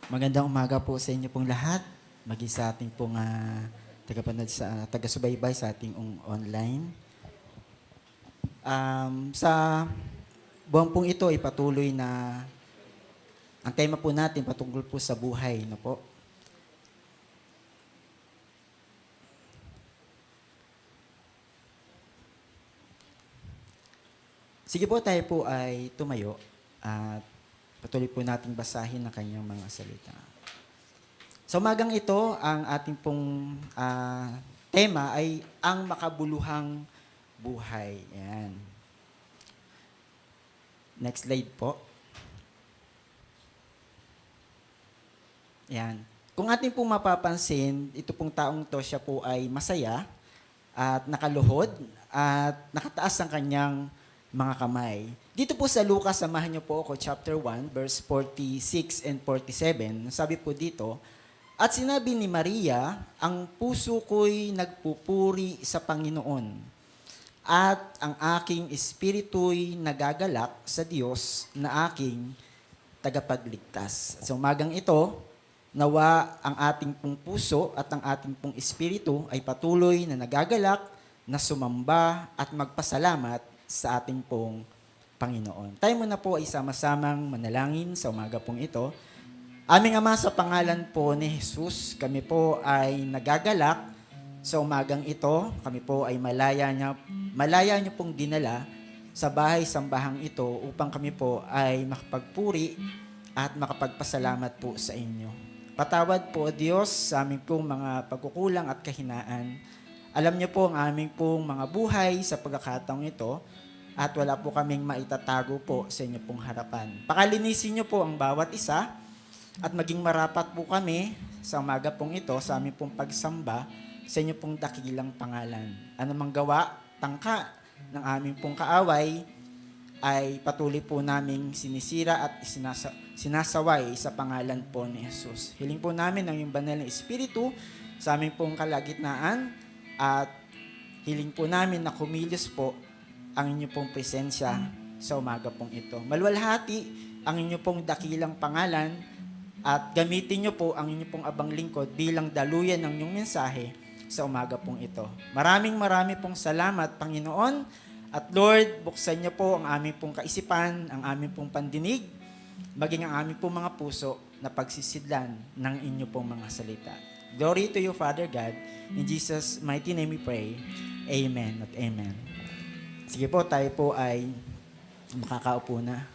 Magandang umaga po sa inyo pong lahat. Maging sa ating pong tagapanood taga-subaybay sa ating online. Sa buwan pong ito ay patuloy na ang tema po natin patungkol po sa buhay, no po? Sige po, tayo po ay tumayo at patuloy po nating basahin ang kanyang mga salita. Sa umagang ito, ang ating pong tema ay ang makabuluhang buhay. Yan. Next slide po. Yan. Kung ating pong mapapansin, ito pong taong to, siya po ay masaya at nakaluhod at nakataas ang kanyang mga kamay. Dito po sa Lucas, samahan niyo po ako, chapter 1, verse 46 and 47. Sabi po dito, at sinabi ni Maria, ang puso ko'y nagpupuri sa Panginoon, at ang aking espiritu'y nagagalak sa Diyos na aking tagapagligtas. Sa umagang ito, nawa ang ating pong puso at ang ating pong espiritu ay patuloy na nagagalak, na sumamba at magpasalamat sa ating pong Panginoon. Tayo muna po ay sama-samang manalangin sa umaga pong ito. Aming Ama, sa pangalan po ni Jesus, kami po ay nagagalak sa umagang ito. Kami po ay malaya niyo pong dinala sa bahay-sambahang ito upang kami po ay makapagpuri at makapagpasalamat po sa inyo. Patawad po, Diyos, sa aming pong mga pagkukulang at kahinaan. Alam niyo po ang aming pong mga buhay sa pagkakataong ito at wala po kaming maitatago po sa inyo pong harapan. Pakalinisin niyo po ang bawat isa at maging marapat po kami sa umaga pong ito sa aming pong pagsamba sa inyo pong dakilang pangalan. Anumang gawa, tangka ng aming pong kaaway ay patuloy po naming sinisira at sinasaway sa pangalan po ni Jesus. Hiling po namin ang iyong banal na Espiritu sa aming pong kalagitnaan at hiling po namin na kumilos po ang inyong pong presensya sa umaga pong ito. Maluwalhati ang inyong pong dakilang pangalan at gamitin niyo po ang inyong pong abang lingkod bilang daluyan ng inyong mensahe sa umaga pong ito. Maraming pong salamat, Panginoon. At Lord, buksan niyo po ang aming pong kaisipan, ang aming pong pandinig, maging ang aming pong mga puso na pagsisidlan ng inyo pong mga salita. Glory to you, Father God. In Jesus' mighty name we pray. Amen at amen. Sige po, tayo po ay makakaupo na.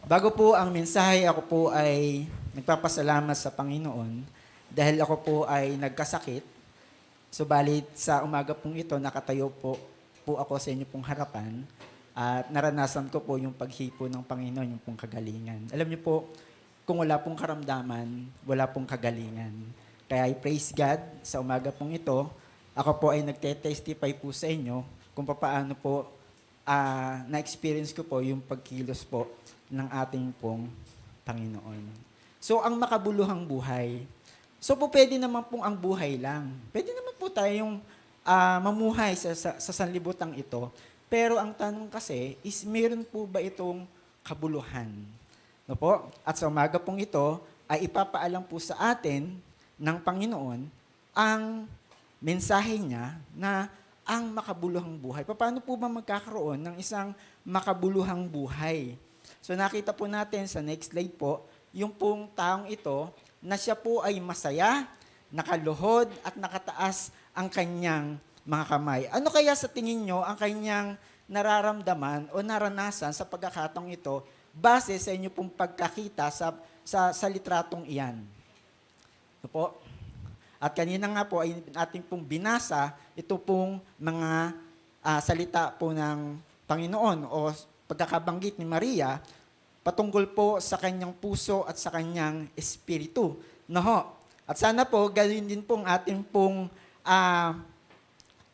Bago po ang mensahe, ako po ay nagpapasalamat sa Panginoon dahil ako po ay nagkasakit. Subalit sa umaga pong ito, nakatayo po ako sa inyo pong harapan at naranasan ko po yung paghipo ng Panginoon, yung pong kagalingan. Alam niyo po, kung wala pong karamdaman, wala pong kagalingan. Kaya I praise God sa umaga pong ito. Ako po ay nagte-testify po sa inyo kung paano po na-experience ko po yung pagkilos po ng ating pong Panginoon. So, ang makabuluhang buhay. So, po pwede naman pong ang buhay lang. Pwede naman po tayong mamuhay sa sanlibutan ito. Pero ang tanong kasi is, meron po ba itong kabuluhan? No po? At sa umaga pong ito, ay ipapaalam po sa atin ng Panginoon ang mensahe niya na ang makabuluhang buhay. Paano po ba magkakaroon ng isang makabuluhang buhay? So nakita po natin sa next slide po, yung pong taong ito na siya po ay masaya, nakaluhod at nakataas ang kanyang mga kamay. Ano kaya sa tingin nyo ang kanyang nararamdaman o naranasan sa pagkakataong ito base sa inyo pong pagkakita sa litratong iyan? Ito po. At kanina nga po ay ating pong binasa ito pong mga salita po ng Panginoon o pagkakabanggit ni Maria patungkol po sa kanyang puso at sa kanyang espiritu. No? At sana po, galing din pong ating pong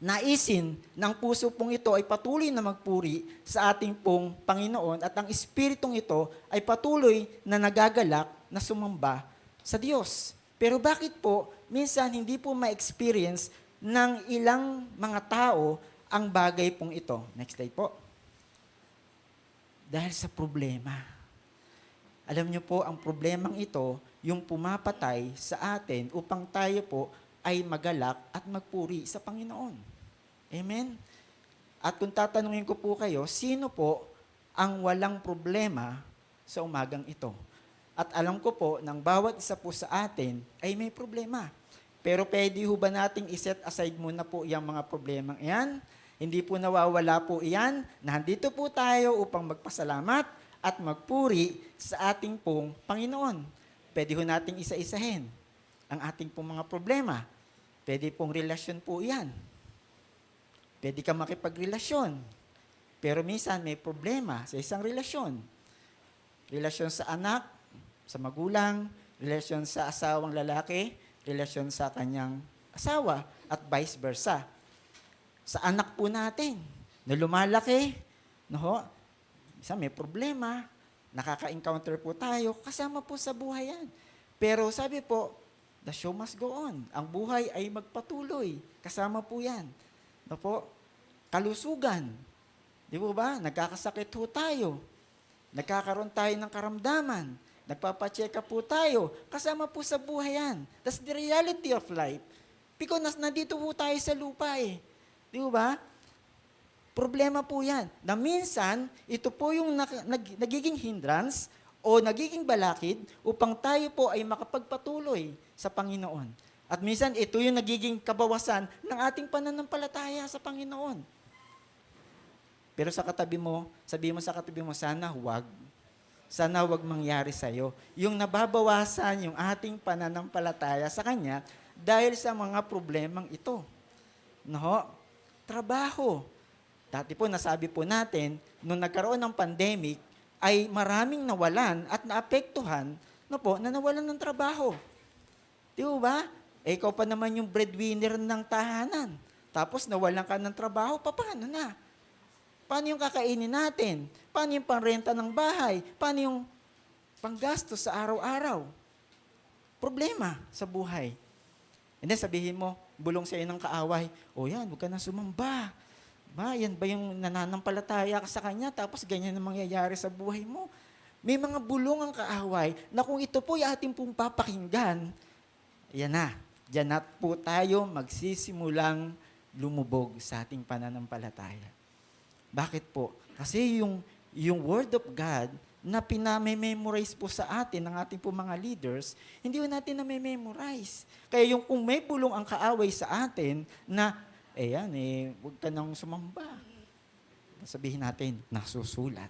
naisin ng puso pong ito ay patuloy na magpuri sa ating pong Panginoon at ang espiritong ito ay patuloy na nagagalak na sumamba sa Diyos. Pero bakit po, minsan hindi po ma-experience ng ilang mga tao ang bagay pong ito? Next slide po. Dahil sa problema. Alam niyo po, ang problemang ito, yung pumapatay sa atin upang tayo po ay magalak at magpuri sa Panginoon. Amen? At kung tatanungin ko po kayo, sino po ang walang problema sa umagang ito? At alam ko po, ng bawat isa po sa atin ay may problema. Pero pwede ho ba nating iset aside muna po yung mga problemang iyan? Hindi po nawawala po iyan. Nandito po tayo upang magpasalamat at magpuri sa ating pong Panginoon. Pwede ho nating isa-isahin ang ating pong mga problema. Pwede pong relasyon po iyan. Pwede ka makipagrelasyon. Pero minsan may problema sa isang relasyon. Relasyon sa anak, sa magulang, relasyon sa asawang lalaki, relasyon sa kanyang asawa, at vice versa. Sa anak po natin, na lumalaki, no, minsan may problema, nakaka-encounter po tayo, kasama po sa buhay yan. Pero sabi po, the show must go on. Ang buhay ay magpatuloy. Kasama po yan. No po? Kalusugan. Di po ba? Nagkakasakit po tayo. Nagkakaroon tayo ng karamdaman. Nagpapacheck up po tayo. Kasama po sa buhay yan. That's the reality of life. Because nandito po tayo sa lupa eh. Di ba? Problema po yan. Na minsan, ito po yung nagiging hindrance o nagiging balakid upang tayo po ay makapagpatuloy sa Panginoon. At minsan, ito yung nagiging kabawasan ng ating pananampalataya sa Panginoon. Pero sa katabi mo, sabihin mo sa katabi mo, sana huwag. Sana huwag mangyari sa'yo. Yung nababawasan yung ating pananampalataya sa Kanya dahil sa mga problemang ito. No? Trabaho. Dati po, nasabi po natin, nung nagkaroon ng pandemic, ay maraming nawalan at naapektuhan na nawalan ng trabaho. Di ba? Ikaw pa naman yung breadwinner ng tahanan. Tapos nawalan ka ng trabaho, paano na? Paano yung kakainin natin? Paano yung pangrenta ng bahay? Paano yung panggastos sa araw-araw? Problema sa buhay. And then sabihin mo, bulong sa iyo ng kaaway, yan, huwag ka na sumamba. Yan ba yung nananampalataya ka sa Kanya, tapos ganyan ang mangyayari sa buhay mo? May mga bulong ang kaaway na kung ito po yung ating pong papakinggan, yan na. Diyan na po tayo magsisimulang lumubog sa ating pananampalataya. Bakit po? Kasi yung Word of God na pinamemorize po sa atin ng ating po mga leaders, hindi po natin na-memorize. Kaya kung may bulong ang kaaway sa atin na, huwag ka nang sumamba. Sabihin natin, nasusulat.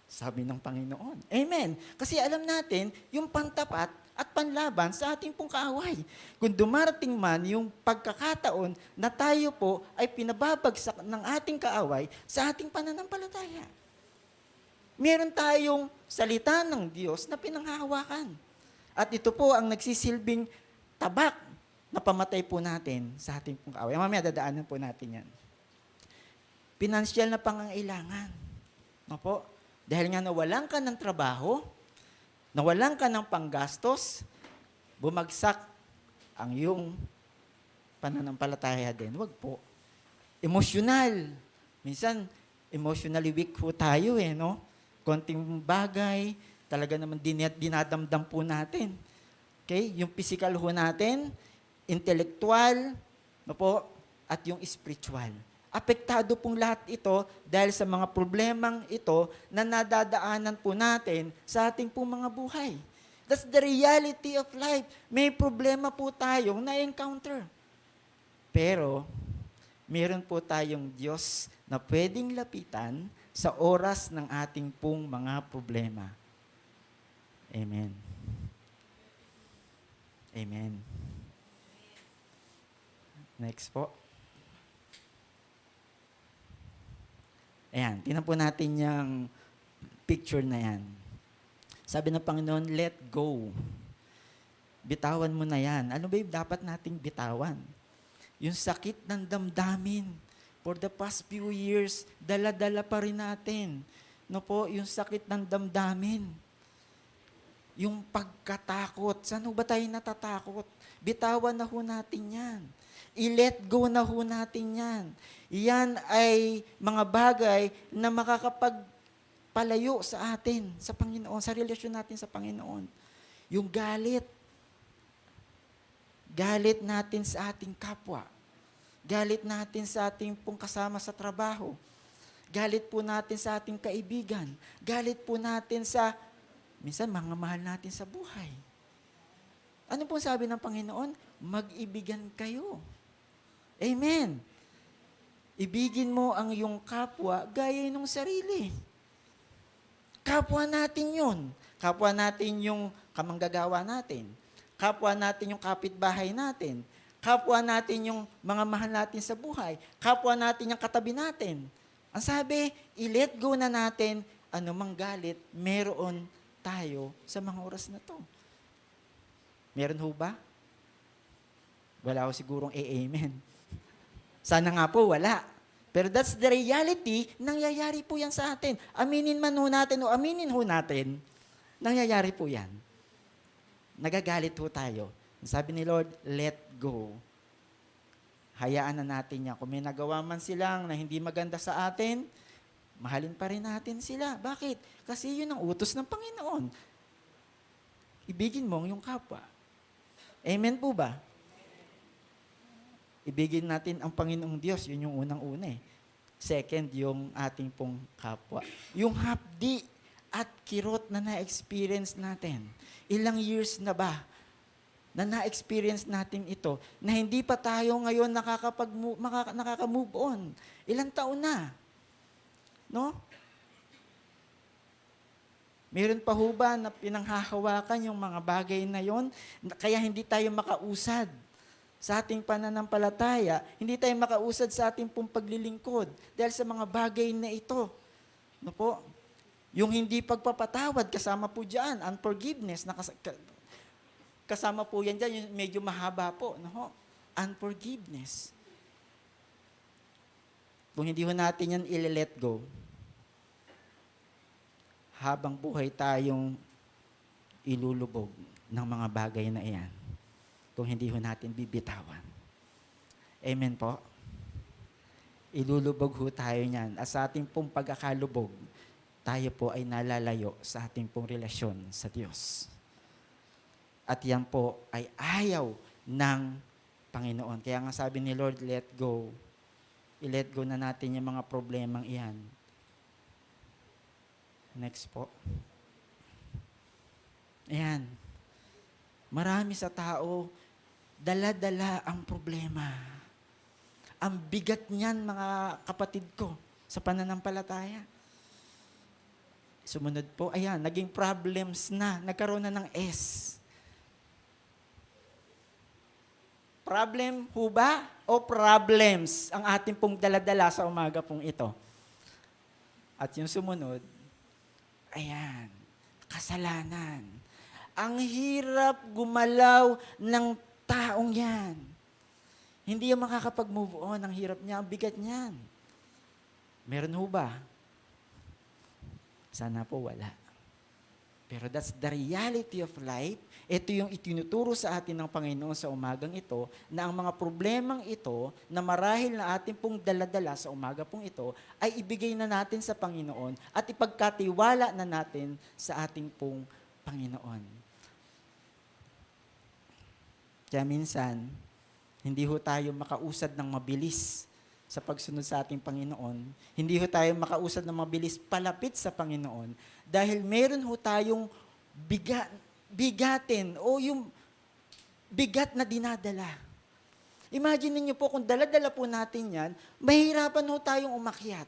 Sabi ng Panginoon. Amen. Kasi alam natin, yung pantapat at panlaban sa ating pong kaaway. Kung dumarating man yung pagkakataon na tayo po ay pinababagsak ng ating kaaway sa ating pananampalataya. Meron tayong salita ng Diyos na pinanghahawakan. At ito po ang nagsisilbing tabak na pamatay po natin sa ating pong kaaway. Mamaya dadaanan po natin yan. Pinansyal na pangangailangan. No po? Dahil nga nawalan ka ng trabaho, nawalan ka ng panggastos, bumagsak ang iyong pananampalataya din. Huwag po. Emosyonal. Minsan, emotionally weak po tayo no? Konting bagay, talaga naman dinadamdam po natin. Okay? Yung physical ho natin, intellectual, no po, at yung spiritual. Apektado pong lahat ito dahil sa mga problemang ito na nadadaanan po natin sa ating pong mga buhay. That's the reality of life. May problema po tayong na-encounter. Pero, meron po tayong Diyos na pwedeng lapitan sa oras ng ating pong mga problema. Amen. Amen. Next po. Ayan, tingnan po natin yung picture na yan. Sabi ng Panginoon, let go. Bitawan mo na yan. Ano ba yung dapat nating bitawan? Yung sakit ng damdamin. For the past few years, dala-dala pa rin natin. No po, yung sakit ng damdamin. Yung pagkatakot. Saan ba tayo natatakot? Bitawan na ho natin yan. I-let go na ho natin yan. Yan ay mga bagay na nakapagpalayo sa atin, sa Panginoon, sa relasyon natin sa Panginoon. Yung galit. Galit natin sa ating kapwa. Galit natin sa ating pong kasama sa trabaho. Galit po natin sa ating kaibigan. Galit po natin sa, minsan, mga mahal natin sa buhay. Ano pong sabi ng Panginoon? Mag-ibigan kayo. Amen. Ibigin mo ang iyong kapwa gaya ng sarili. Kapwa natin yun. Kapwa natin yung kamanggagawa natin. Kapwa natin yung kapitbahay natin. Kapwa natin yung mga mahal natin sa buhay. Kapwa natin yung katabi natin. Ang sabi, i-let go na natin anumang galit meron tayo sa mga oras na to. Meron ho ba? Wala ho sigurong amen. Sana nga po wala. Pero that's the reality, nangyayari po yan sa atin. Aminin man ho natin o aminin ho natin, nangyayari po yan. Nagagalit ho tayo. Sabi ni Lord, let go. Hayaan na natin yan. Kung may nagawa man silang na hindi maganda sa atin, mahalin pa rin natin sila. Bakit? Kasi yun ang utos ng Panginoon. Ibigin mo yung kapwa. Amen po ba? Ibigin natin ang Panginoong Diyos, yun yung unang-una eh. Second, yung ating pong kapwa. Yung hapdi at kirot na na-experience natin. Ilang years na ba na na-experience natin ito, na hindi pa tayo ngayon nakaka-move on. Ilang taon na? No? Meron pa ho ba na pinanghahawakan yung mga bagay na yon, kaya hindi tayo makausad sa ating pananampalataya, hindi tayo makausad sa ating pong paglilingkod dahil sa mga bagay na ito. No po? Yung hindi pagpapatawad, kasama po dyan, unforgiveness, kasama po yan dyan, yung medyo mahaba po, no? Unforgiveness. Kung hindi ho natin yan i-let go, habang buhay tayong ilulubog ng mga bagay na iyan kung hindi ho natin bibitawan. Amen po? Ilulubog ho tayo niyan. At sa ating pong pagkakalubog, tayo po ay nalalayo sa ating pong relasyon sa Diyos. At yan po ay ayaw ng Panginoon. Kaya nga sabi ni Lord, let go. I-let go na natin yung mga problemang iyan. Next po. Ayan. Marami sa tao, dala-dala ang problema. Ang bigat niyan, mga kapatid ko, sa pananampalataya. Sumunod po, ayan, naging problems na, nagkaroon na ng S. Problem ho ba o problems ang ating pong dala-dala sa umaga pong ito? At yung sumunod, ayan, kasalanan. Ang hirap gumalaw ng taong yan. Hindi yung makakapag-move on. Ang hirap niya, ang bigat niyan. Meron ho ba? Sana po wala. Pero that's the reality of life. Ito yung itinuturo sa atin ng Panginoon sa umagang ito, na ang mga problemang ito, na marahil na ating pong daladala sa umaga pong ito, ay ibigay na natin sa Panginoon at ipagkatiwala na natin sa ating pong Panginoon. Kaya minsan, hindi ho tayo makausad ng mabilis sa pagsunod sa ating Panginoon. Hindi ho tayo makausad ng mabilis palapit sa Panginoon dahil meron ho tayong bigatin o yung bigat na dinadala. Imagine niyo po kung dala-dala po natin yan, mahihirapan ho tayong umakyat.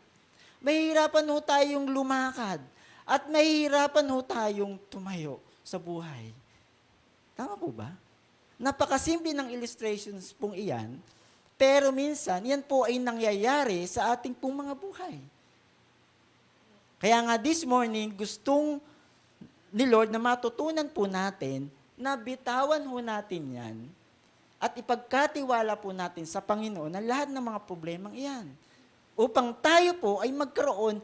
Mahihirapan ho tayong lumakad. At mahihirapan ho tayong tumayo sa buhay. Tama po ba? Napakasimple ng illustrations pong iyan, pero minsan, yan po ay nangyayari sa ating pong mga buhay. Kaya nga this morning, gustong ni Lord na matutunan po natin na bitawan ho natin yan at ipagkatiwala po natin sa Panginoon ang lahat ng mga problemang iyan. Upang tayo po ay magkaroon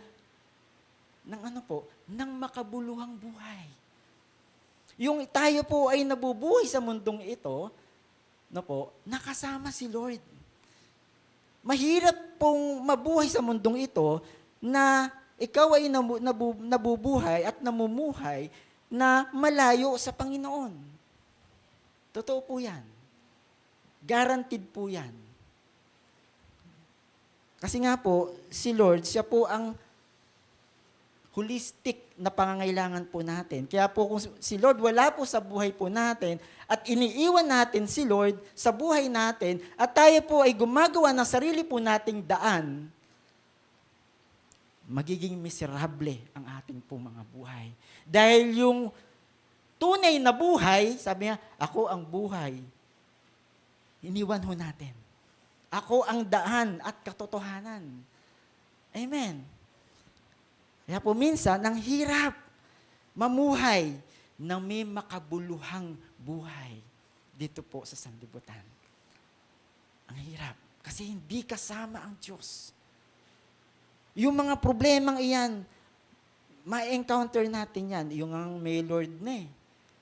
ng ng makabuluhang buhay. Yung tayo po ay nabubuhay sa mundong ito, nakasama si Lord. Mahirap pong mabuhay sa mundong ito na ikaw ay nabubuhay at namumuhay na malayo sa Panginoon. Totoo po yan. Guaranteed po yan. Kasi nga po, si Lord, siya po ang holistic na pangangailangan po natin. Kaya po kung si Lord wala po sa buhay po natin at iniiwan natin si Lord sa buhay natin at tayo po ay gumagawa ng sarili po nating daan, magiging miserable ang ating po mga buhay. Dahil yung tunay na buhay, sabi niya, ako ang buhay. Iniwan ho natin. Ako ang daan at katotohanan. Amen. Kaya po minsan, ang hirap mamuhay ng may makabuluhang buhay dito po sa sanlibutan. Ang hirap. Kasi hindi kasama ang Diyos. Yung mga problemang iyan, ma-encounter natin yan. Yung ang may Lord na eh.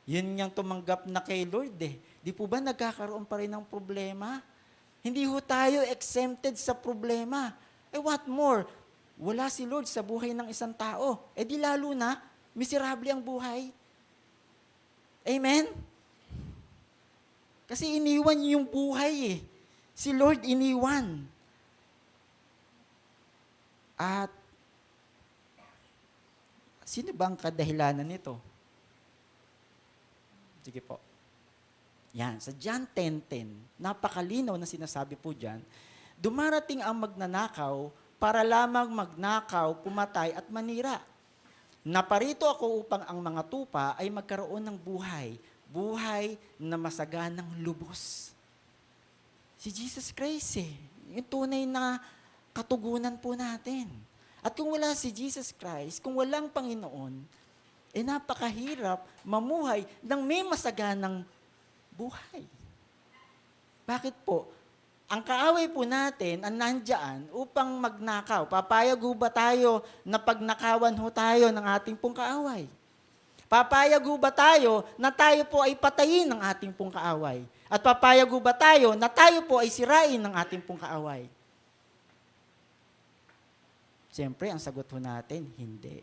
Yun yung tumanggap na kay Lord eh. Di po ba nagkakaroon pa rin ng problema? Hindi ho tayo exempted sa problema. What more? Wala si Lord sa buhay ng isang tao. Di lalo na, miserable ang buhay. Amen? Kasi iniwan niyo yung buhay eh. Si Lord iniwan. At sino bang kadahilanan nito? Sige po. Yan, sa John 10:10, napakalinaw na sinasabi po dyan, dumarating ang magnanakaw para lamang magnakaw, pumatay at manira. Naparito ako upang ang mga tupa ay magkaroon ng buhay. Buhay na masaganang lubos. Si Jesus Christ yung tunay na katugunan po natin. At kung wala si Jesus Christ, kung walang Panginoon, napakahirap mamuhay ng may masaganang buhay. Bakit po? Ang kaaway po natin, ang nandyan, upang magnakaw. Papayag ho ba tayo na pagnakawan ho tayo ng ating pong kaaway? Papayag ho ba tayo na tayo po ay patayin ng ating pong kaaway? At papayag ho ba tayo na tayo po ay sirain ng ating pong kaaway? Siyempre, ang sagot ho natin, hindi.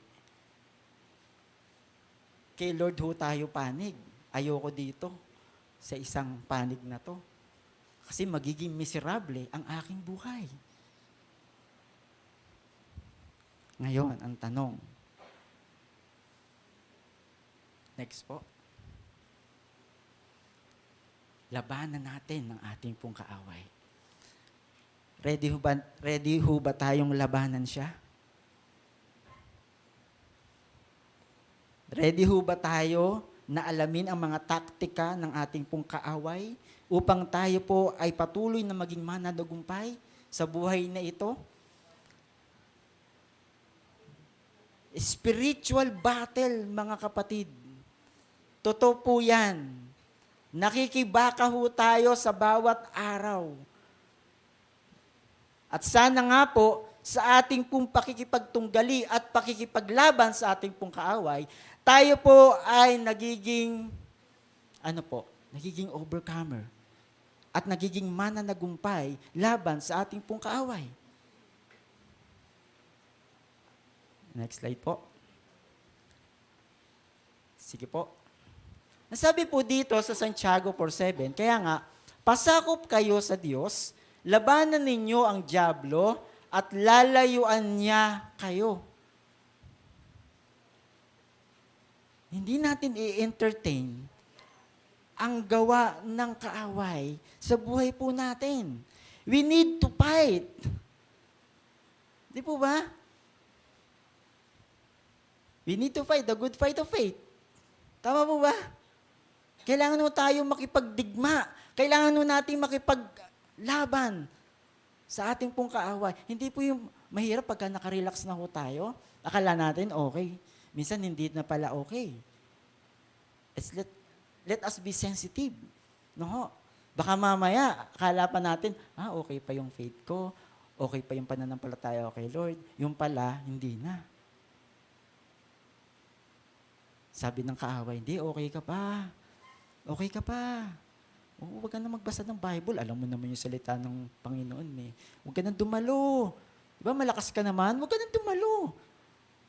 Kay Lord ho tayo panig. Ayoko dito sa isang panig na to. Kasi magiging miserable ang aking buhay. Ngayon, ang tanong. Next po. Labanan natin ang ating pong kaaway. Ready ho ba tayong labanan siya? Ready ho ba tayo na alamin ang mga taktika ng ating pong kaaway upang tayo po ay patuloy na maging mananagumpay sa buhay na ito? Spiritual battle, mga kapatid. Totoo po yan. Nakikibaka ho tayo sa bawat araw. At sana nga po, sa ating pong pakikipagtunggali at pakikipaglaban sa ating pong kaaway, tayo po ay nagiging overcomer at nagiging mananagumpay laban sa ating pong kaaway. Next slide po. Sige po. Nasabi po dito sa Santiago 4:7, kaya nga, pasakop kayo sa Diyos, labanan ninyo ang dyablo at lalayuan niya kayo. Hindi natin i-entertain ang gawa ng kaaway sa buhay po natin. We need to fight. Di po ba? We need to fight the good fight of faith. Tama po ba? Kailangan mo tayo makipagdigma. Kailangan mo natin makipaglaban sa ating pong kaaway. Hindi po yung mahirap pagka nakarelax na ho tayo. Akala natin okay. Minsan hindi na pala okay. Let us be sensitive. No? Baka mamaya, akala pa natin, okay pa yung faith ko, okay pa yung pananampalataya ko kay Lord. Yung pala, hindi na. Sabi ng kaaway, hindi, okay ka pa. Okay ka pa. Huwag ka na magbasa ng Bible. Alam mo naman yung salita ng Panginoon eh. Huwag ka na dumalo. Diba malakas ka naman? Huwag ka na dumalo.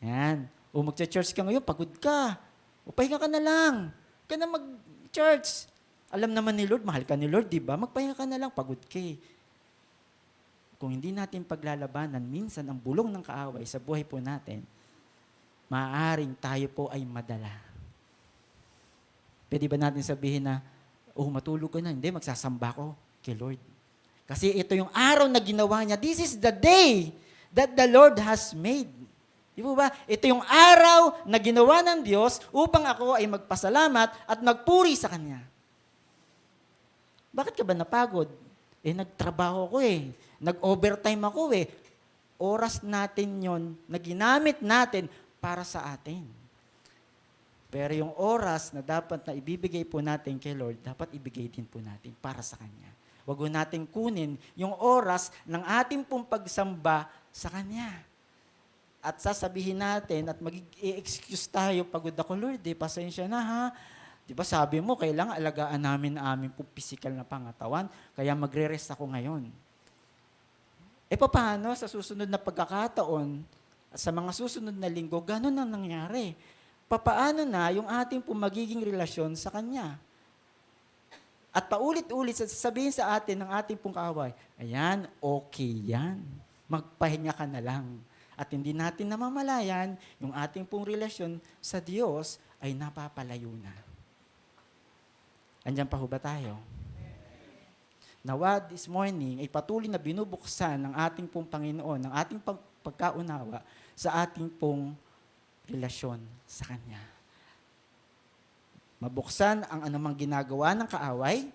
Yan. O magcha-church ka ngayon, pagod ka. O pahinga ka na lang. Huwag ka na mag-church. Alam naman ni Lord, mahal ka ni Lord, di ba? Magpahinga ka na lang, pagod ka eh. Kung hindi natin paglalabanan, minsan ang bulong ng kaaway sa buhay po natin, maaaring tayo po ay madala. Pwede ba natin sabihin na, matulog ka na. Hindi, magsasamba ko kay Lord. Kasi ito yung araw na ginawa niya. This is the day that the Lord has made. Di po ba? Ito yung araw na ginawa ng Diyos upang ako ay magpasalamat at magpuri sa Kanya. Bakit ka ba napagod? Nagtrabaho ko eh. Nag-overtime ako eh. Oras natin yon na ginamit natin para sa atin. Pero yung oras na dapat na ibibigay po natin kay Lord, dapat ibigay din po natin para sa Kanya. Huwag natin kunin yung oras ng ating pong pagsamba sa Kanya. At sasabihin natin at mag-i-excuse tayo, pagod ako Lord, pasensya na ha. Di ba sabi mo, kailangan alagaan namin ang aming pong physical na pangatawan, kaya magre-rest ako ngayon. Paano sa susunod na pagkakataon, sa mga susunod na linggo, ganun ang nangyari. Papaano na yung ating pong magiging relasyon sa Kanya? At paulit-ulit sasabihin sa atin ng ating pong kaaway, ayan, okay yan. Magpahinga ka na lang. At hindi natin namamalayan, yung ating pong relasyon sa Diyos ay napapalayo na. Andiyan pa ho ba tayo? Nawa this morning ay patuloy na binubuksan ng ating pong Panginoon, ng ating pagkaunawa sa ating pong relasyon sa Kanya. Mabuksan ang anumang ginagawa ng kaaway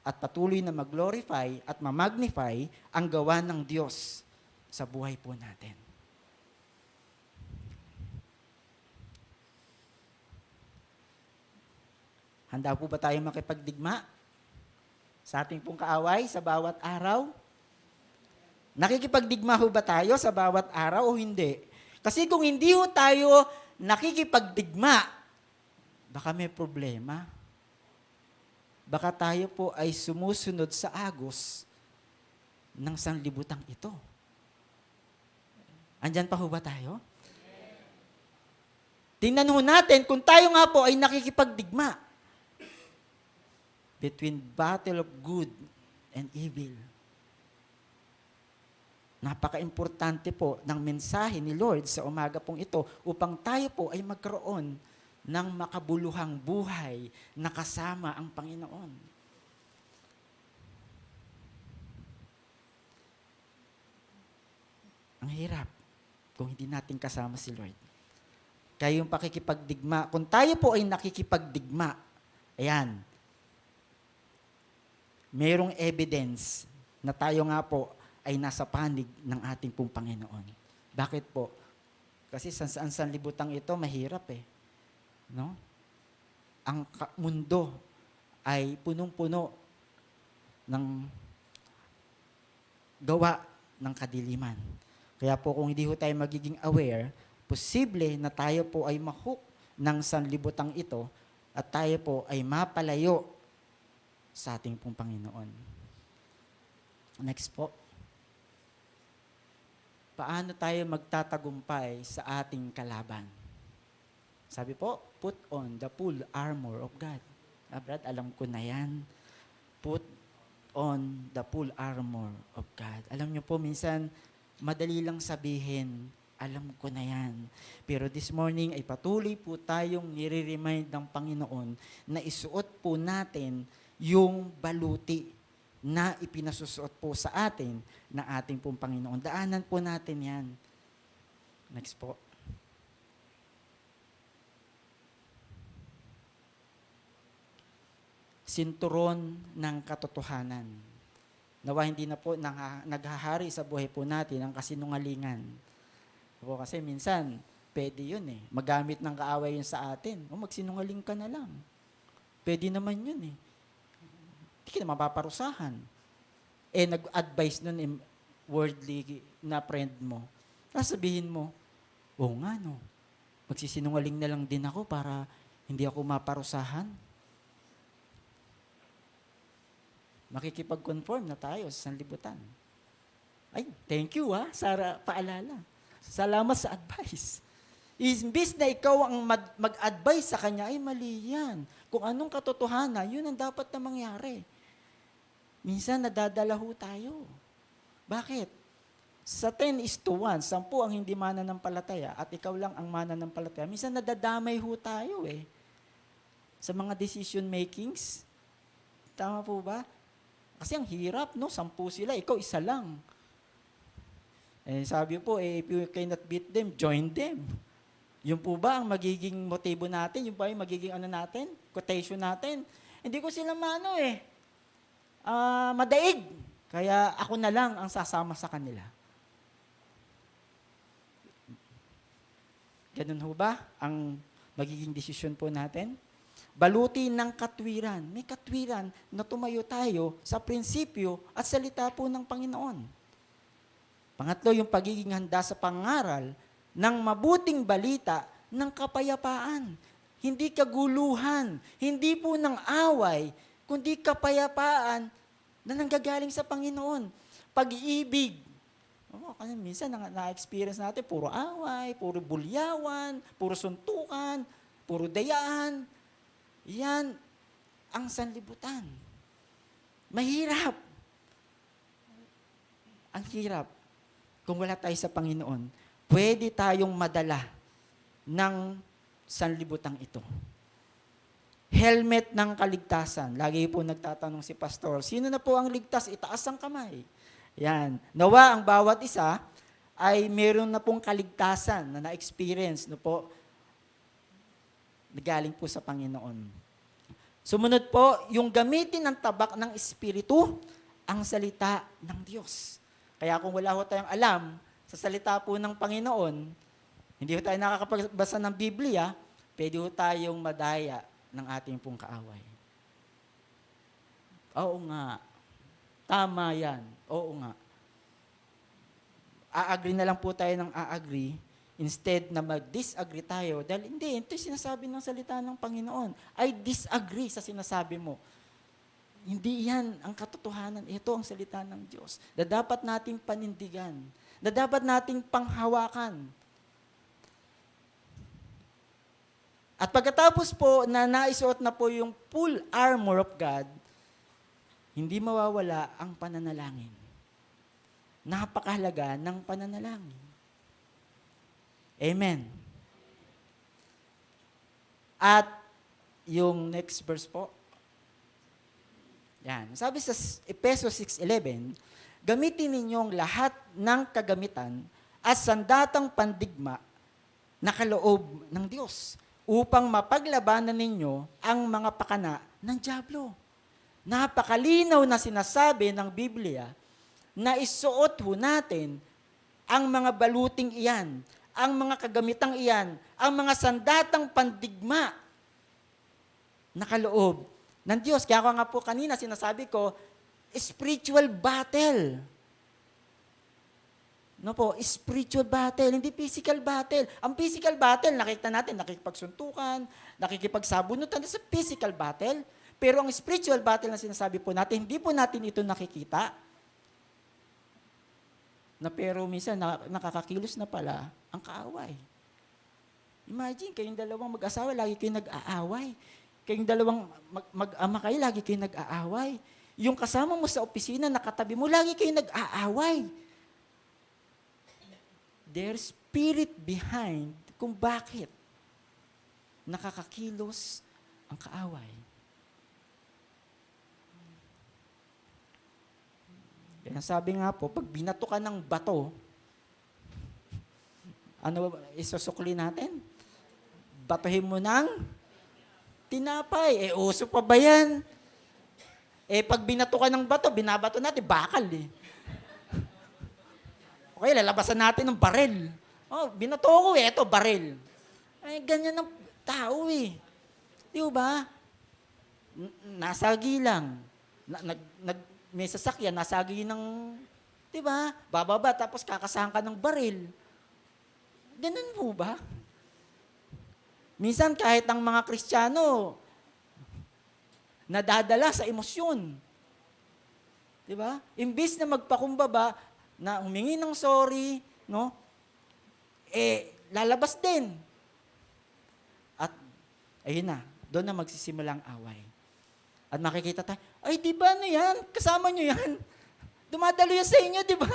at patuloy na mag-glorify at ma-magnify ang gawa ng Diyos sa buhay po natin. Handa po ba tayo makipagdigma sa ating pong kaaway sa bawat araw? Nakikipagdigma ho ba tayo sa bawat araw o hindi? Kasi kung hindi ho tayo nakikipagdigma, baka may problema. Baka tayo po ay sumusunod sa agos ng sanlibutang ito. Andyan pa ho ba tayo? Tingnan ho natin kung tayo nga po ay nakikipagdigma between battle of good and evil. Napaka-importante po ng mensahe ni Lord sa umaga pong ito upang tayo po ay magkaroon ng makabuluhang buhay na kasama ang Panginoon. Ang hirap kung hindi natin kasama si Lord. Kaya yung pakikipagdigma, kung tayo po ay nakikipagdigma, ayan, mayroong evidence na tayo nga po ay nasa panig ng ating pong Panginoon. Bakit po? Kasi saan sanlibutang ito, mahirap eh. No? Ang mundo ay punong-puno ng gawa ng kadiliman. Kaya po kung hindi ho tayo magiging aware, posible na tayo po ay mahook ng sanlibutang ito at tayo po ay mapalayo sa ating pong Panginoon. Next po. Paano tayo magtatagumpay sa ating kalaban? Sabi po, put on the full armor of God. Brad, alam ko na yan. Put on the full armor of God. Alam niyo po, minsan, madali lang sabihin, alam ko na yan. Pero this morning ay patuloy po tayong nire-remind ng Panginoon na isuot po natin yung baluti na ipinasusuot po sa atin na ating pong Panginoon. Daanan po natin yan. Next po. Sinturon ng katotohanan. Nawa hindi na po naghahari sa buhay po natin ang kasinungalingan. Kasi minsan, pwede yun eh. Magamit ng kaaway yun sa atin. Magsinungaling ka na lang. Pwede naman yun eh. Hindi ka na mapaparusahan. Nag-advise nun worldly na friend mo. Sasabihin mo, oo nga no, magsisinungaling na lang din ako para hindi ako maparusahan. Makikipag-conform na tayo sa sanlibutan. Ay, thank you sa paalala. Salamat sa advice. Imbis na ikaw ang mag-advise sa kanya, ay mali yan. Kung anong katotohanan, yun ang dapat na mangyari. Minsan nadadala ho tayo. Bakit? Sa 10:1, 10 ang hindi mananampalataya at ikaw lang ang mananampalataya. Minsan nadadamay ho tayo sa mga decision makings. Tama po ba? Kasi ang hirap, no? 10 sila, ikaw isa lang. Sabi po, if you cannot beat them, join them. Yun po ba ang magiging motibo natin? Yun ba yung magiging quotation natin? Hindi ko sila madaig. Kaya ako na lang ang sasama sa kanila. Ganun ho ba ang magiging desisyon po natin? Baluti ng katwiran. May katwiran na tumayo tayo sa prinsipyo at salita po ng Panginoon. Pangatlo, yung pagiging handa sa pangaral ng mabuting balita ng kapayapaan. Hindi kaguluhan, hindi po ng away, kundi kapayapaan na nanggagaling sa Panginoon. Pag-ibig. Kasi minsan na-experience natin, puro away, puro bulyawan, puro suntukan, puro dayaan. Yan ang sanlibutan. Mahirap. Ang hirap. Kung wala tayo sa Panginoon, pwede tayong madala ng sanlibutang ito. Helmet ng kaligtasan. Lagi po nagtatanong si pastor, sino na po ang ligtas? Itaas ang kamay. Yan. Nawa ang bawat isa ay meron na pong kaligtasan na na-experience galing po sa Panginoon. Sumunod po, yung gamitin ng tabak ng Espiritu, ang salita ng Diyos. Kaya kung wala ho tayong alam sa salita po ng Panginoon, hindi ho tayo nakakapagbasa ng Biblia, pwede ho tayong madaya ng ating pong kaaway. Oo nga. Tama yan. Oo nga. A-agree na lang po tayo ng a-agree instead na mag-disagree tayo dahil hindi, ito yung sinasabi ng salita ng Panginoon. I disagree sa sinasabi mo. Hindi yan ang katotohanan. Ito ang salita ng Diyos na dapat nating panindigan, na dapat nating panghawakan. At pagkatapos po na naisuot na po yung full armor of God, hindi mawawala ang pananalangin. Napakahalaga ng pananalangin. Amen. At yung next verse po. Yan. Sabi sa Efesos 6:11, gamitin ninyong lahat ng kagamitan at sandatang pandigma na kaloob ng Diyos upang mapaglabanan ninyo ang mga pakana ng dyablo. Napakalinaw na sinasabi ng Biblia na isuot ho natin ang mga baluting iyan, ang mga kagamitang iyan, ang mga sandatang pandigma na kaloob ng Diyos. Kaya ako nga po kanina sinasabi ko, spiritual battle. No po, spiritual battle, hindi physical battle. Ang physical battle, nakita natin, nakikipagsuntukan, nakikipagsabunutan sa physical battle. Pero ang spiritual battle na sinasabi po natin, hindi po natin ito nakikita. Pero minsan nakakakilos na pala ang kaaway. Imagine, kayong dalawang mag-asawa, lagi kayong nag-aaway. Kayong dalawang mag-ama kayo, lagi kayong nag-aaway. Yung kasama mo sa opisina, nakatabi mo, lagi kayong nag-aaway. There's spirit behind kung bakit nakakakilos ang kaaway. Kaya sabi nga po, pag binato ka ng bato, ano isusukli natin? Batuhin mo ng tinapay. Uso pa ba yan? Pag binato ka ng bato, binabato natin, bakal Okay, lalabasan natin ng baril. Binato ko eto, baril. Ganyan ang tao Di ba? Nasagi lang. May sasakyan, nasagi ng, di ba? Bababa, tapos kakasahan ka ng baril. Ganun po ba? Minsan kahit ang mga Kristiyano, nadadala sa emosyon. Di ba? Imbis na magpakumbaba, na humingi ng sorry, lalabas din. Ayun na, doon na magsisimula ang away. At makikita tayo, ay di ba ano yan? Kasama nyo yan. Dumadalo yan sa inyo, di ba?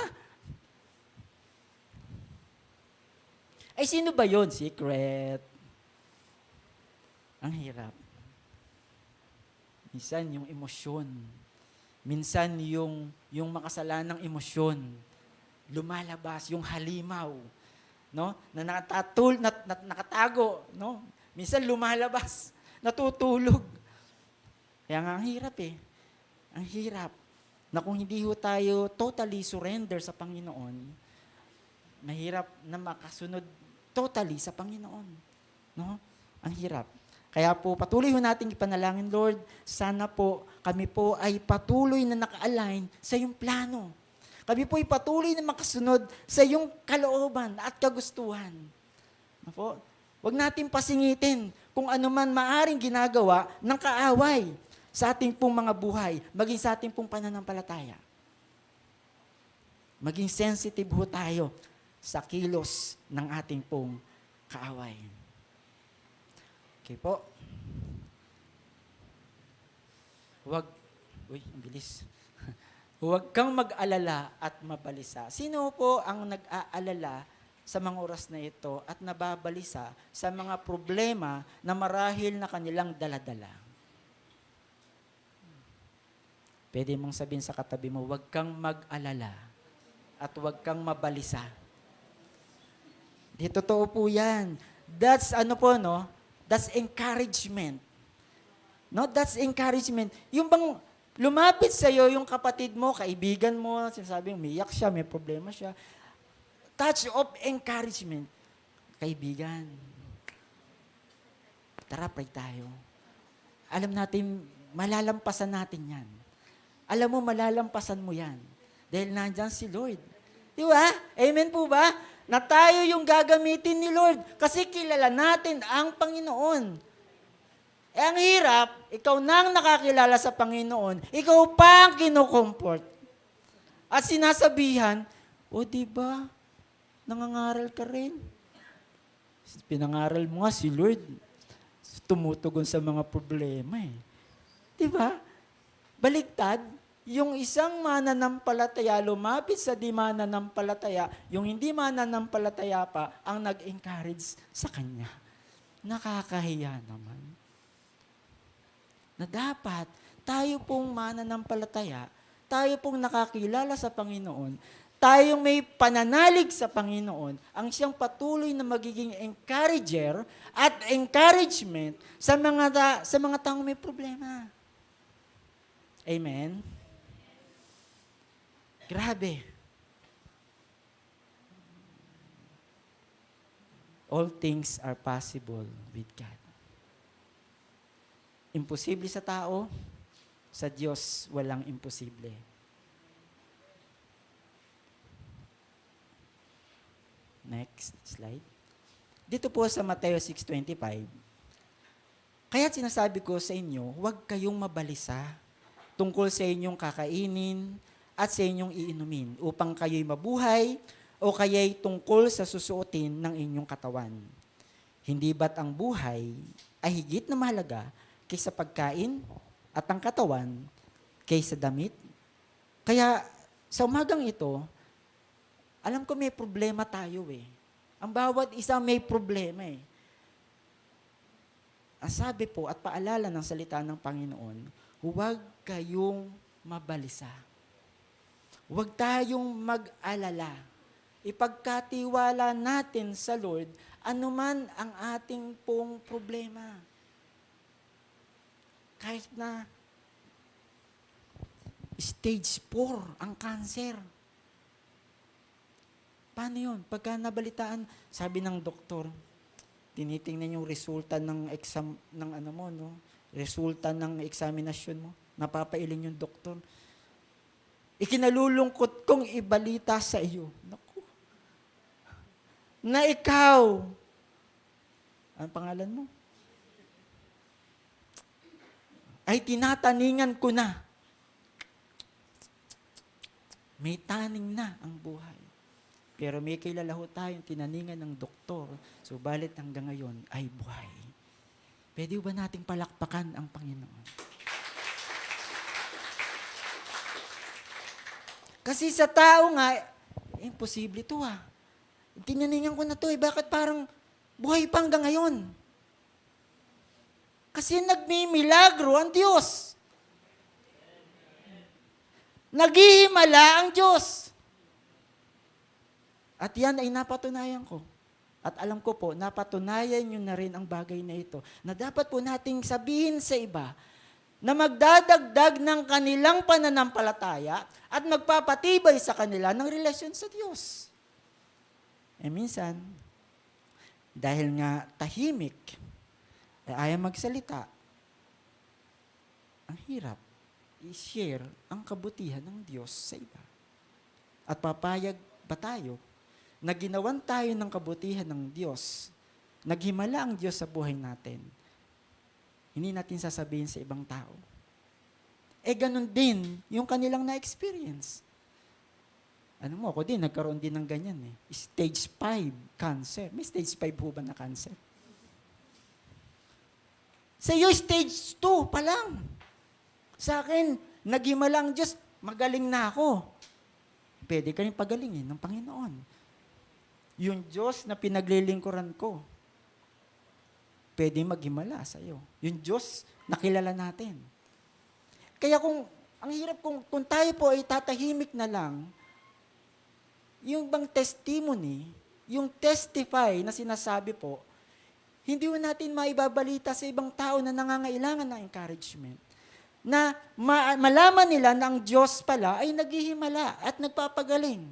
Ay sino ba yon? Secret. Ang hirap. Minsan yung emosyon. Minsan yung makasalanang emosyon. Lumalabas, yung halimaw. No? Na nakatago. No? Minsan lumalabas. Natutulog. Kaya nga ang hirap eh. Ang hirap. Na kung hindi ho tayo totally surrender sa Panginoon, mahirap na makasunod totally sa Panginoon. No? Ang hirap. Kaya po, patuloy ho natin ipanalangin, Lord, sana po kami po ay patuloy na naka-align sa iyong plano. Kami po ay patuloy na makasunod sa iyong kalooban at kagustuhan. No po? Huwag natin pasingitin kung ano man maaring ginagawa ng kaaway sa ating pong mga buhay, maging sa ating pong pananampalataya. Maging sensitive ho tayo sa kilos ng ating pong kaaway. Okay po. Ang bilis. Huwag kang mag-alala at mabalisa. Sino po ang nag-aalala sa mga oras na ito at nababalisa sa mga problema na marahil na kanilang daladala? Pwede mong sabihin sa katabi mo, huwag kang mag-alala at huwag kang mabalisa. Di totoo po yan. That's That's encouragement. No, that's encouragement. Yung bang lumapit sa iyo yung kapatid mo, kaibigan mo, sinasabing umiyak siya, may problema siya. Touch of encouragement. Kaibigan, tara, pray tayo. Alam natin, malalampasan natin yan. Alam mo, malalampasan mo yan. Dahil nandyan si Lord. Di ba? Amen po ba? Na tayo yung gagamitin ni Lord kasi kilala natin ang Panginoon. Eh ang hirap, ikaw nang nakakilala sa Panginoon, ikaw pa ang kinukomport. At sinasabihan, di ba, nangangaral ka rin. Pinangaral mo nga si Lord, tumutugon sa mga problema eh. Di ba? Baliktad, yung isang mananampalataya lumapit sa di mananampalataya, yung hindi mananampalataya pa ang nag-encourage sa kanya. Nakakahiya naman. Na dapat tayo pong mananampalataya, tayo pong nakakilala sa Panginoon, tayong may pananalig sa Panginoon, ang siyang patuloy na magiging encourager at encouragement sa mga taong may problema. Amen? Grabe. All things are possible with God. Imposible sa tao, sa Diyos walang imposible. Next slide. Dito po sa Mateo 6:25, kaya't sinasabi ko sa inyo, huwag kayong mabalisa tungkol sa inyong kakainin at sa inyong iinumin upang kayo'y mabuhay o kaya'y tungkol sa susuotin ng inyong katawan. Hindi ba't ang buhay ay higit na mahalaga kaysa pagkain at ang katawan kaysa damit? Kaya sa umagang ito, alam ko may problema tayo eh. Ang bawat isa may problema eh. Ang sabi po at paalala ng salita ng Panginoon, huwag kayong mabalisa. Huwag tayong mag-alala. Ipagkatiwala natin sa Lord anuman ang ating pong problema. Kahit na stage 4 ang cancer. Paano yun? Pagka nabalitaan, sabi ng doktor, tinitingnan yung resulta ng exam, resulta ng examinasyon mo. Napapailing yung doktor. Ikinalulungkot kong ibalita sa iyo. Naku. Na ikaw. Ang pangalan mo? Ay tinataningan ko na. May taning na ang buhay. Pero may kilala ho tayong tinaningan ng doktor. Subalit hanggang ngayon ay buhay. Pwede ba nating palakpakan ang Panginoon? Kasi sa tao nga, imposible to Tinaningan ko na to bakit parang buhay pa hanggang ngayon? Kasi nagmimilagro ang Diyos. Naghihimala ang Diyos. At yan ay napatunayan ko. At alam ko po, napatunayan nyo na rin ang bagay na ito, na dapat po nating sabihin sa iba na magdadagdag ng kanilang pananampalataya at magpapatibay sa kanila ng relasyon sa Diyos. Minsan, dahil nga tahimik, ayaw magsalita, ang hirap i-share ang kabutihan ng Diyos sa iba. At papayag ba tayo na ginawan tayo ng kabutihan ng Diyos, naghimala ang Diyos sa buhay natin, hindi natin sasabihin sa ibang tao? Ganun din yung kanilang na-experience. Mo, ako din, nagkaroon din ng ganyan Stage 5 cancer. May stage 5 po ba na cancer? Sa iyo, stage 2 pa lang. Sa akin, naghimala ang Diyos, magaling na ako. Pwede ka rin pagalingin ng Panginoon. Yung Diyos na pinaglilingkuran ko, pwede maghimala sa iyo. Yung Diyos na kilala natin. Kaya ang hirap kung tayo po ay tatahimik na lang, yung bang testimony, yung testify na sinasabi po, hindi mo natin maibabalita sa ibang tao na nangangailangan ng encouragement. Na malaman nila na ang Diyos pala ay naghihimala at nagpapagaling.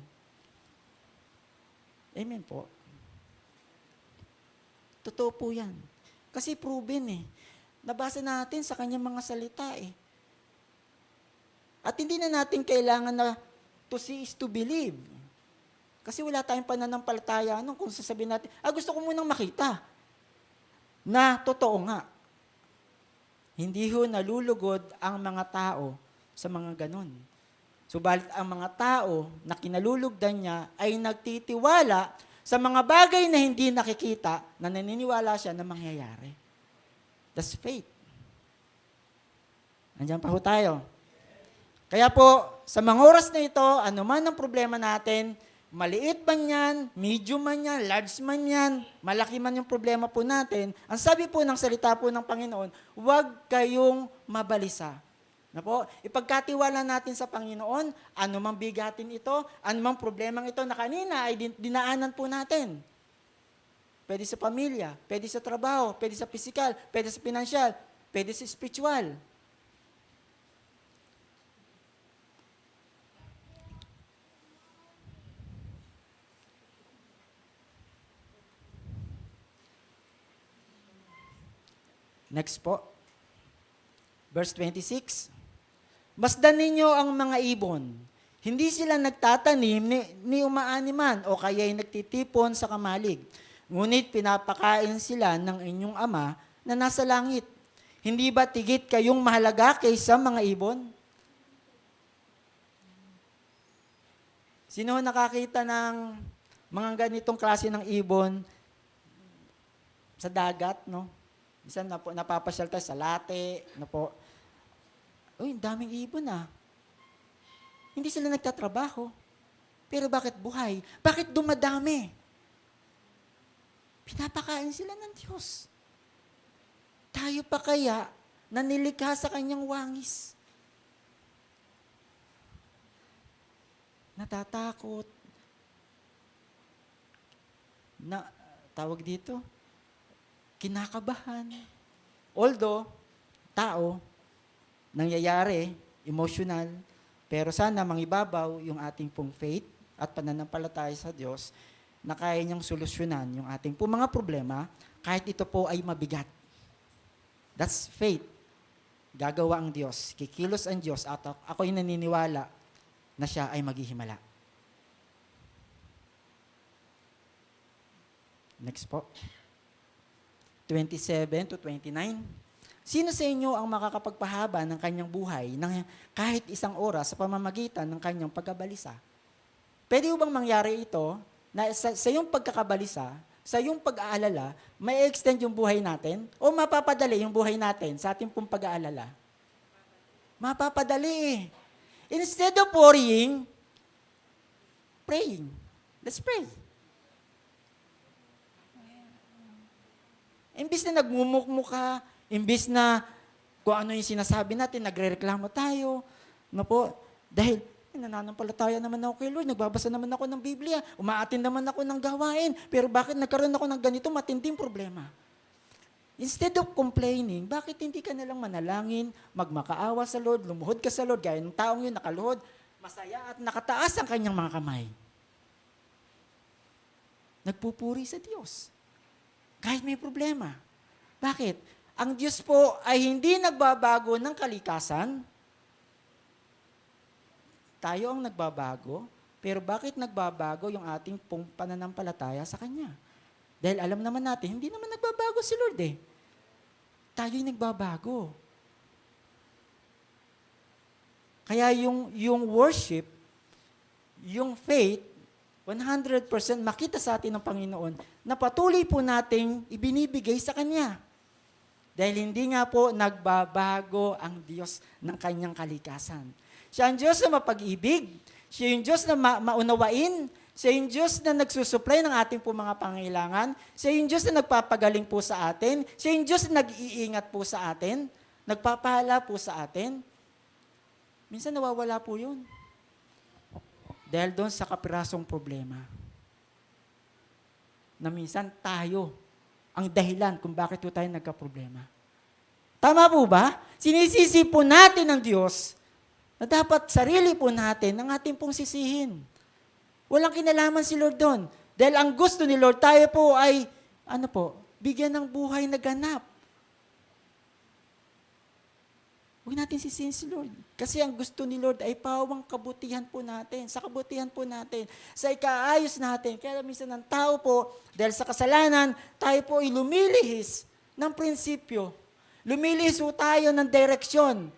Amen po. Totoo po yan. Kasi proven Nabasa natin sa kanyang mga salita At hindi na natin kailangan na to see is to believe. Kasi wala tayong pananampalataya kung sasabihin natin, gusto ko munang makita na totoo nga. Hindi nalulugod ang mga tao sa mga ganon. Subalit ang mga tao na kinalulugdan niya ay nagtitiwala sa mga bagay na hindi nakikita na naniniwala siya na mangyayari. That's faith. Nandiyan pa tayo. Kaya po, sa mga oras na ito, ano man ang problema natin, maliit man yan, medium man yan, large man yan, malaki man yung problema po natin, ang sabi po ng salita po ng Panginoon, huwag kayong mabalisa. Ipagkatiwala natin sa Panginoon, ano mang bigatin ito, ano mang problemang ito na kanina ay dinaanan po natin. Pwede sa pamilya, pwede sa trabaho, pwede sa pisikal, pwede sa pinansyal, pwede sa spiritual. Next po. Verse 26. Masdan ninyo ang mga ibon. Hindi sila nagtatanim ni umaaniman o kaya'y nagtitipon sa kamalig. Ngunit pinapakain sila ng inyong Ama na nasa langit. Hindi ba tigit kayong mahalaga kaysa mga ibon? Sino nakakita ng mga ganitong klase ng ibon sa dagat, Minsan napapasyal tayo sa Late, Uy, daming ibon Hindi sila nagtatrabaho. Pero bakit buhay? Bakit dumadami? Pinapakain sila ng Diyos. Tayo pa kaya na nilikha sa kanyang wangis? Natatakot. Tawag dito, kinakabahan. Although, tao, nangyayari, emotional, pero sana mangibabaw yung ating pong faith at pananampalataya sa Diyos na kaya niyang solusyonan yung ating pong mga problema kahit ito po ay mabigat. That's faith. Gagawa ang Diyos. Kikilos ang Diyos at ako'y naniniwala na siya ay maghihimala. Next po. 27 to 29. Sino sa inyo ang makakapagpahaba ng kanyang buhay ng kahit isang oras sa pamamagitan ng kanyang pagkabalisa? Pwede bang mangyari ito na sa iyong pagkakabalisa, sa yung pag-aalala, may extend yung buhay natin o mapapadali yung buhay natin sa ating pong pag-aalala? Mapapadali eh. Instead of worrying, praying. Let's pray. Imbis na nagmumukmuka, imbis na kung ano yung sinasabi natin, nagre-reklamo tayo, no po, dahil nananampalataya naman ako kay Lord, nagbabasa naman ako ng Biblia, umaatin naman ako ng gawain, pero bakit nagkaroon ako ng ganito matinding problema? Instead of complaining, bakit hindi ka nalang manalangin, magmakaawa sa Lord, lumuhod ka sa Lord, gaya ng taong yun nakaluhod, masaya at nakataas ang kanyang mga kamay. Nagpupuri sa Diyos. Kahit may problema. Bakit? Ang Diyos po ay hindi nagbabago ng kalikasan. Tayo ang nagbabago. Pero bakit nagbabago yung ating pong pananampalataya sa Kanya? Dahil alam naman natin, hindi naman nagbabago si Lord eh. Tayo'y nagbabago. Kaya yung worship, yung faith, 100% makita sa atin ng Panginoon na patuloy po nating ibinibigay sa Kanya. Dahil hindi nga po nagbabago ang Diyos ng Kanyang kalikasan. Siya ang Diyos na mapag-ibig. Siya yung Diyos na maunawain. Siya yung Diyos na nagsusupply ng ating po mga pangailangan. Siya yung Diyos na nagpapagaling po sa atin. Siya yung Diyos na nag-iingat po sa atin. Nagpapahala po sa atin. Minsan nawawala po yun. Dahil doon sa kapirasong problema. Na minsan tayo ang dahilan kung bakit po tayo nagka-problema. Tama po ba? Sinisisi po natin ng Diyos na dapat sarili po natin ang ating pong sisihin. Walang kinalaman si Lord doon. Dahil ang gusto ni Lord, tayo po ay, bigyan ng buhay na ganap. Huwag natin sisihin si Lord. Kasi ang gusto ni Lord ay pawang kabutihan po natin, sa kabutihan po natin, sa ikaayos natin. Kaya minsan ng tao po, dahil sa kasalanan, tayo po ay lumilihis ng prinsipyo. Lumilihis po tayo ng direksyon.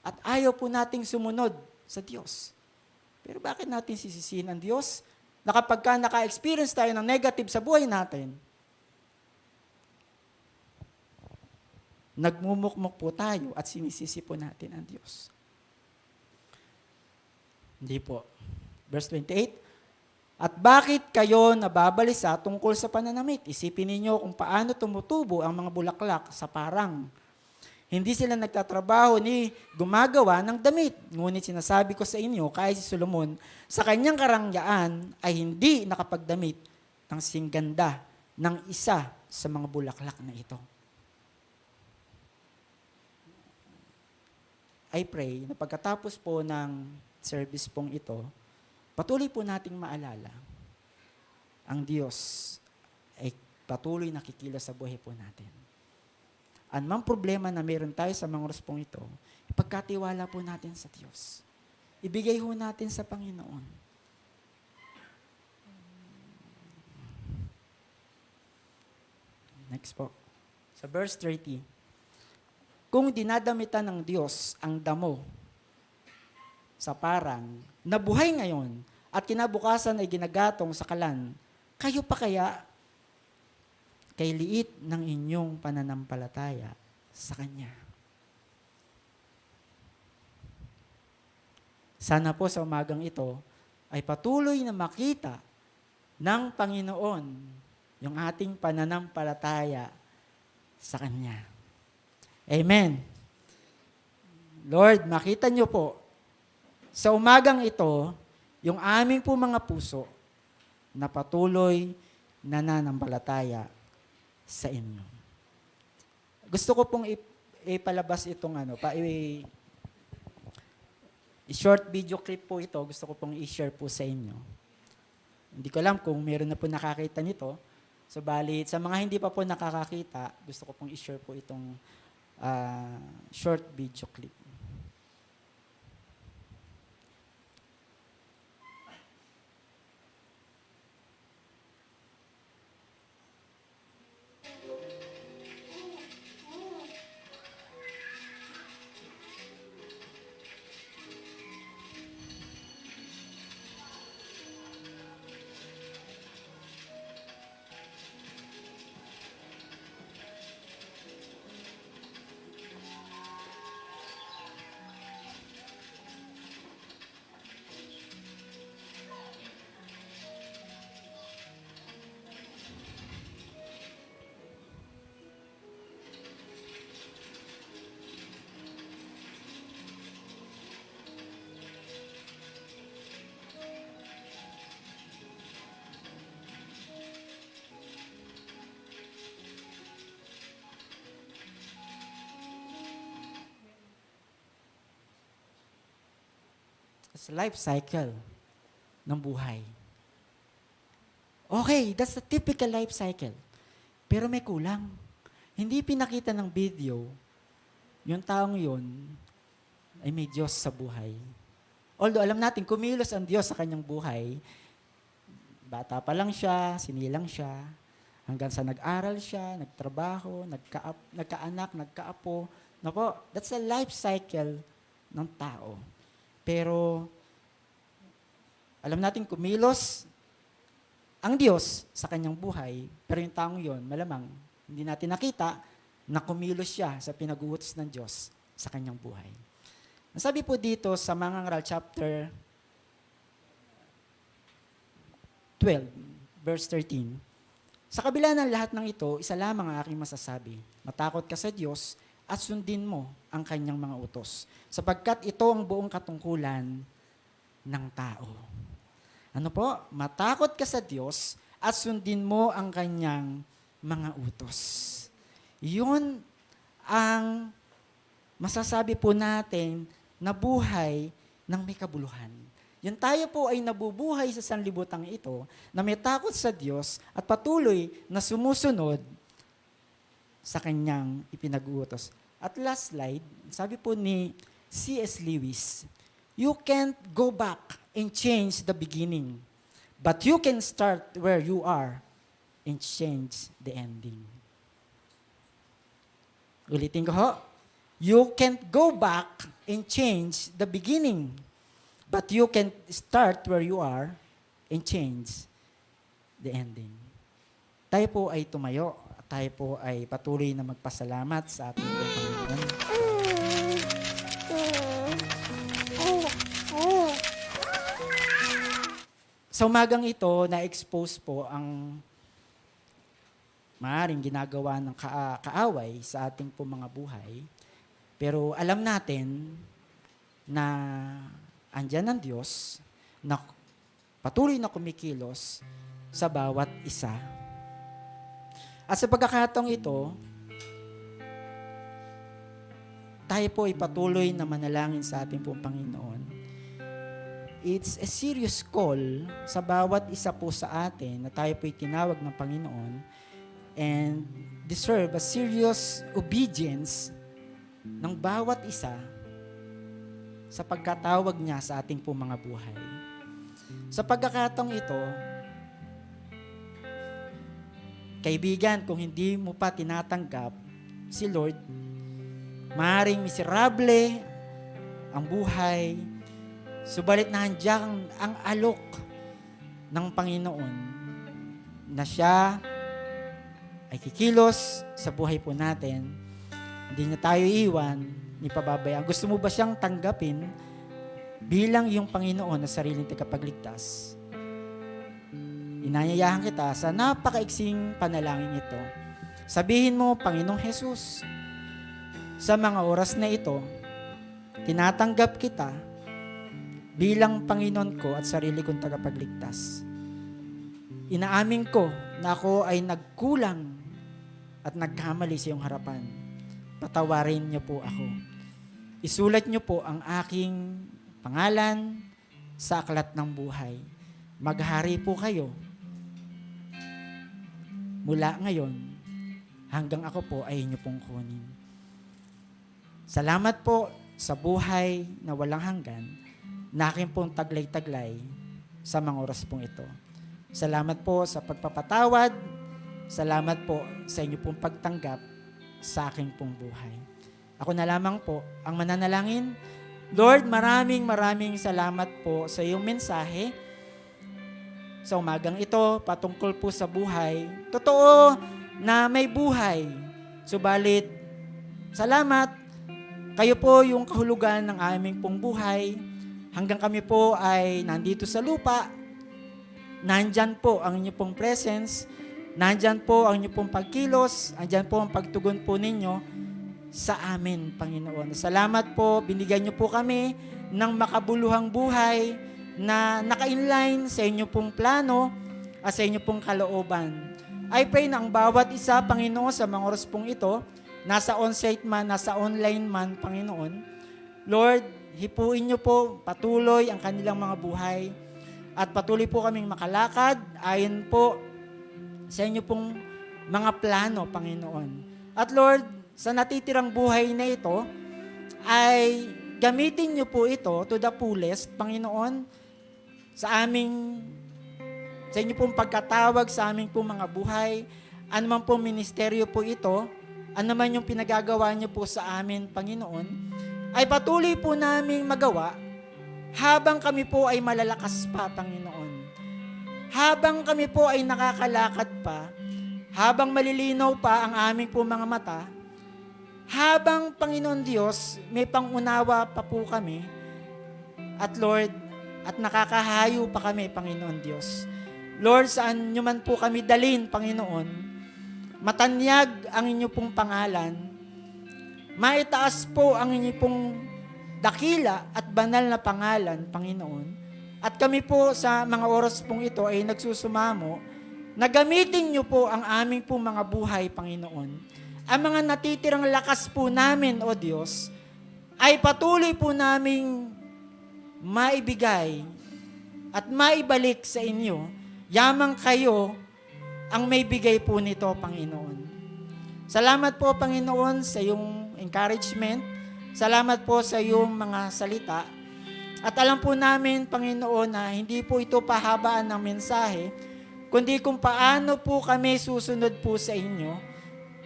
At ayaw po nating sumunod sa Diyos. Pero bakit natin sisisihin ang Diyos? Na kapag naka-experience tayo ng negative sa buhay natin, nagmumukmuk po tayo at sinisisi po natin ang Diyos. Hindi po. Verse 28, at bakit kayo nababalisa tungkol sa pananamit? Isipin ninyo kung paano tumutubo ang mga bulaklak sa parang. Hindi sila nagtatrabaho ni gumagawa ng damit. Ngunit sinasabi ko sa inyo, kaya si Solomon, sa kanyang karangyaan ay hindi nakapagdamit ng singganda ng isa sa mga bulaklak na ito. I pray na pagkatapos po ng service pong ito, patuloy po nating maalala, ang Diyos ay patuloy nakikilos sa buhay po natin. Anumang problema na meron tayo sa mga oras pong ito, ipagkatiwala po natin sa Diyos. Ibigay ho natin sa Panginoon. Next po. Sa verse 30, kung dinadamitan ng Diyos ang damo sa parang, na buhay ngayon at kinabukasan ay ginagatong sa kalan, kayo pa kaya kay liit ng inyong pananampalataya sa Kanya? Sana po sa umagang ito ay patuloy na makita ng Panginoon yung ating pananampalataya sa Kanya. Amen. Lord, makita niyo po, sa umagang ito, yung aming po mga puso na patuloy nananampalataya sa inyo. Gusto ko pong ipalabas itong short video clip po ito, gusto ko pong i-share po sa inyo. Hindi ko alam kung meron na po nakakita nito. Subalit, sa mga hindi pa po nakakakita, gusto ko pong i-share po itong short video clip. It's life cycle ng buhay. Okay, that's the typical life cycle. Pero may kulang. Hindi pinakita ng video, yung taong yun ay may Diyos sa buhay. Although alam natin, kumilos ang Diyos sa kanyang buhay, bata pa lang siya, sinilang siya, hanggang sa nag-aral siya, nagtrabaho, nagkaanak, nagkaapo. Napo, that's a life cycle ng tao. Pero, alam natin kumilos ang Diyos sa kanyang buhay, pero yung taong yon, malamang, hindi natin nakita na kumilos siya sa pinag-uutos ng Diyos sa kanyang buhay. Nasabi po dito sa Mangangaral chapter 12, verse 13, sa kabila ng lahat ng ito, isa lamang ang aking masasabi. Matakot ka sa Diyos at sundin mo ang kanyang mga utos, sapagkat ito ang buong katungkulan ng tao. Ano po? Matakot ka sa Diyos at sundin mo ang kanyang mga utos. Yun ang masasabi po natin na buhay ng may kabuluhan. Yan tayo po ay nabubuhay sa sanlibutan ito na may takot sa Diyos at patuloy na sumusunod sa kanyang ipinag-uutos. At last slide, sabi po ni C.S. Lewis, you can't go back and change the beginning, but you can start where you are and change the ending. Ulitin ko ho. You can't go back and change the beginning, but you can start where you are and change the ending. Tayo po ay tumayo. Tayo po ay patuloy na magpasalamat sa ating Panginoon. Sa umagang ito, na-expose po ang maaaring ginagawa ng kaaway sa ating po mga buhay. Pero alam natin na andyan ang Diyos na patuloy na kumikilos sa bawat isa. At sa pagkakataong ito, tayo po ay patuloy na manalangin sa ating pong Panginoon. It's a serious call sa bawat isa po sa atin na tayo po ay tinawag ng Panginoon and deserve a serious obedience ng bawat isa sa pagkatawag niya sa ating po mga buhay. Sa pagkakataong ito, kaibigan, kung hindi mo pa tinatanggap si Lord, maaaring miserable ang buhay, subalit nandiyan ang alok ng Panginoon na siya ay kikilos sa buhay po natin. Hindi niya tayo iwan, ni pababayaan. Gusto mo ba siyang tanggapin bilang iyong Panginoon na sariling tagapagligtas? Inanyayahan kita sa napakaiksing panalangin ito. Sabihin mo, Panginoong Jesus, sa mga oras na ito, tinatanggap kita bilang Panginoon ko at sarili kong tagapagligtas. Inaamin ko na ako ay nagkulang at nagkamali sa iyong harapan. Patawarin niyo po ako. Isulat niyo po ang aking pangalan sa aklat ng buhay. Maghari po kayo mula ngayon hanggang ako po ay inyo pong kunin. Salamat po sa buhay na walang hanggan na aking pong taglay-taglay sa mga oras pong ito. Salamat po sa pagpapatawad. Salamat po sa inyo pong pagtanggap sa aking pong buhay. Ako na lamang po ang mananalangin. Lord, maraming salamat po sa iyong mensahe sa umagang ito patungkol po sa buhay. Totoo na may buhay. Subalit, salamat, kayo po yung kahulugan ng aming pong buhay. Hanggang kami po ay nandito sa lupa, nandyan po ang inyong pong presence, nandyan po ang inyong pong pagkilos, nandyan po ang pagtugon po ninyo sa amin, Panginoon. Salamat po, binigyan niyo po kami ng makabuluhang buhay na naka-inline sa inyo pong plano at sa inyo pong kalooban. I pray na ang bawat isa, Panginoon, sa mga oras pong ito, nasa on-site man, nasa online man, Panginoon, Lord, hipuin niyo po patuloy ang kanilang mga buhay at patuloy po kaming makalakad ayon po sa inyo pong mga plano, Panginoon. At Lord, sa natitirang buhay na ito, ay gamitin niyo po ito to the fullest, Panginoon, sa inyo pong pagkatawag sa aming pong mga buhay, anuman pong ministeryo po ito, anuman yung pinagagawa niyo po sa amin, Panginoon, ay patuloy po naming magawa habang kami po ay malalakas pa, Panginoon. Habang kami po ay nakakalakad pa, habang malilinaw pa ang aming po mga mata, habang, Panginoon Diyos, may pangunawa pa po kami, at Lord, at nakakahayo pa kami, Panginoon Diyos. Lord, saan nyo man po kami dalhin, Panginoon, matanyag ang inyo pong pangalan, maitaas po ang inyo pong dakila at banal na pangalan, Panginoon. At kami po sa mga oras pong ito ay nagsusumamo na gamitin nyo po ang aming pong mga buhay, Panginoon. Ang mga natitirang lakas po namin, O Diyos, ay patuloy po naming maibigay at maibalik sa inyo. Yamang kayo ang may bigay po nito, Panginoon. Salamat po, Panginoon, sa iyong encouragement. Salamat po sa iyong mga salita. At alam po namin, Panginoon, na hindi po ito pahabaan ng mensahe, kundi kung paano po kami susunod po sa inyo.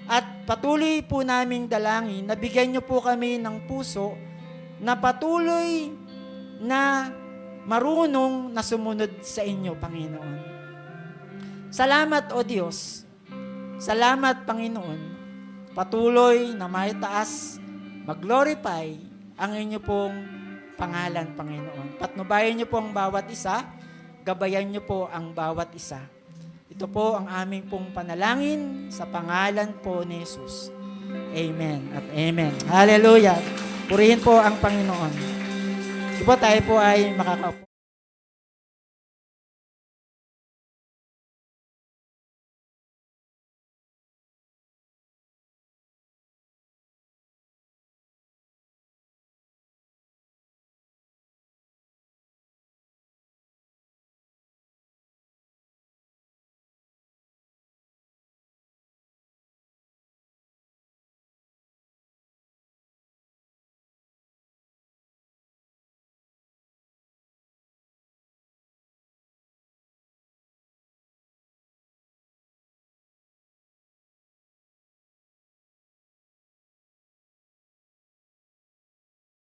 At patuloy po naming dalangin, nabigyan niyo po kami ng puso na patuloy na marunong na sumunod sa inyo, Panginoon. Salamat, O Diyos. Salamat, Panginoon. Patuloy na maitaas, mag-glorify ang inyo pong pangalan, Panginoon. Patnubayan niyo po ang bawat isa, gabayan niyo po ang bawat isa. Ito po ang aming pong panalangin sa pangalan po ni Jesus. Amen at amen. Hallelujah. Purihin po ang Panginoon. Di po tayo po ay makakaupo.